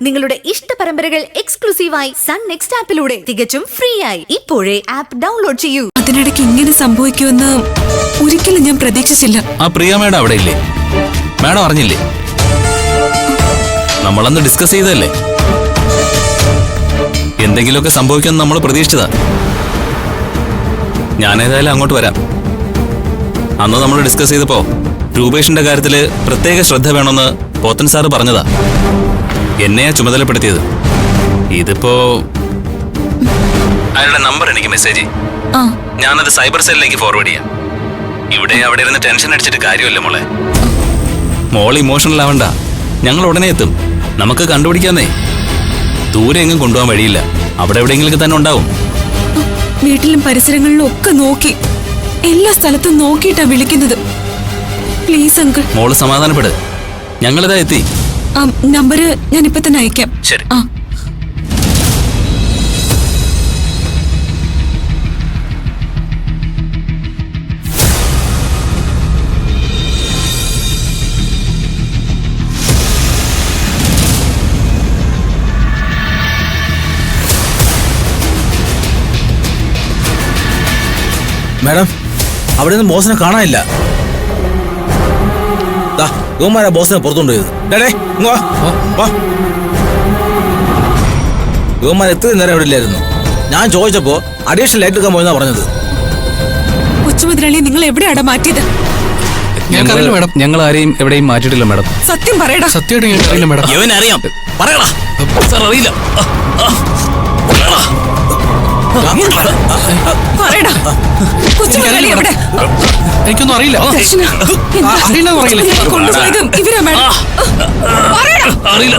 നിങ്ങളുടെ ഇഷ്ട പരമ്പരകൾ എക്സ്ക്ലൂസീവായി സൺ നെക്സ്റ്റ് ആപ്പിലൂടെ തികച്ചും ഫ്രീ ആയി ഇപ്പോഴേ ആപ്പ് ഡൗൺലോഡ് ചെയ്യൂ. അതിനിടയ്ക്ക് ഇങ്ങനെ സംഭവിക്കുമെന്ന് ഒരിക്കലും ഞാൻ പ്രതീക്ഷിച്ചില്ല. ആ പ്രിയ മേഡം അവിടെ ഇല്ലേ? മേഡം അറിഞ്ഞില്ലേ? നമ്മളന്ന് ഡിസ്കസ് ചെയ്തല്ലേ, എന്തെങ്കിലുമൊക്കെ സംഭവിക്കുമെന്ന് നമ്മൾ പ്രതീക്ഷിച്ചതാ. ഞാനേതായാലും അങ്ങോട്ട് വരാം. അന്ന് നമ്മൾ ഡിസ്കസ് ചെയ്തപ്പോ രൂപേഷിന്റെ കാര്യത്തില് പ്രത്യേക ശ്രദ്ധ വേണമെന്ന് പോത്തൻ സാറ് പറഞ്ഞതാ. എന്നെയാ ചുമതലപ്പെടുത്തിയത്. ഇതിപ്പോ അയാളുടെ നമ്പർ എനിക്ക് മെസ്സേജ് ഞാനത് സൈബർ സെല്ലിലേക്ക് ഫോർവേഡ് ചെയ്യാം. ഇവിടെ അവിടെ ഇരുന്ന് ടെൻഷൻ അടിച്ചിട്ട് കാര്യമല്ല മോളെ. മോൾ ഇമോഷണൽ ആവണ്ട, ഞങ്ങൾ ഉടനെ എത്തും. നമുക്ക് കണ്ടുപിടിക്കാന്നേ. ദൂരെ എങ്ങും കൊണ്ടുപോകാൻ വഴിയില്ല, അവിടെ എവിടെയെങ്കിലും തന്നെ ഉണ്ടാവും. വീട്ടിലും പരിസരങ്ങളിലും ഒക്കെ നോക്കി, എല്ലാ സ്ഥലത്തും നോക്കിയിട്ടാ വിളിക്കുന്നത്. Please uncle. മോള് സമാധാനപ്പെട്, ഞങ്ങളിതാ എത്തി. നമ്പര് ഞാൻ ഇപ്പൊ തന്നെ അയക്കാം. ശരി. മാഡം, അവിടെ നിന്ന് ബോസിനെ കാണാനില്ല. ഇവന്മാരാ ബോസിനെ പുറത്തുകൊണ്ടുപോയത്. ഇവന്മാർ എത്ര നേരം ഇവിടെ ഇല്ലായിരുന്നു. ഞാൻ ചോദിച്ചപ്പോ അഡീഷണൽ ലൈറ്റ് എടുക്കാൻ പോയെന്നാ പറഞ്ഞത്. കൊച്ചുമുതലാളി, നിങ്ങൾ എവിടെയാടാ മാറ്റിയത്? ഞങ്ങൾക്കറിയില്ല മാഡം. ഞങ്ങൾ ആരെയും എവിടെയും മാറ്റിയിട്ടില്ല മാഡം. സത്യം പറയടാ. സത്യമായിട്ട് ഞങ്ങൾക്കറിയില്ല മാഡം. ഇവനറിയാം, പറയടാ. സാർ അറിയില്ല. പറയടാ, കൊച്ചുമുതലാളി എവിടെ? എനിക്കൊന്നും അറിയില്ല. കൊണ്ടുപോയത് ഇവരാ മാഡം. അറിയില്ല.